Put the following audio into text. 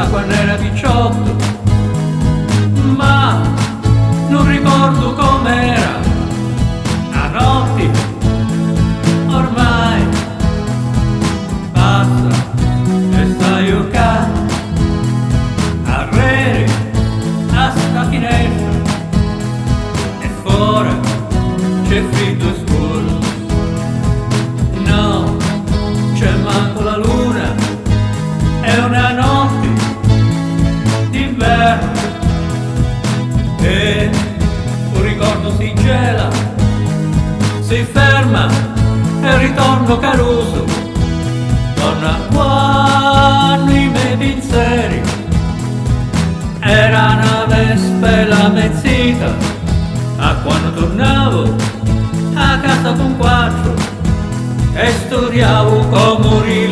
quando era 18, ma non ricordo com'era a notti, ormai passa e stai qua a rere a sta finestra e fuori c'è freddo e scuro, no, c'è manco la luna, è una notte d'inverno e un ricordo si gela, si ferma e ritorno caruso, torna quando i miei pensieri era una vespa e la mezzita, a quando tornavo a casa con quattro e studiavo come morire.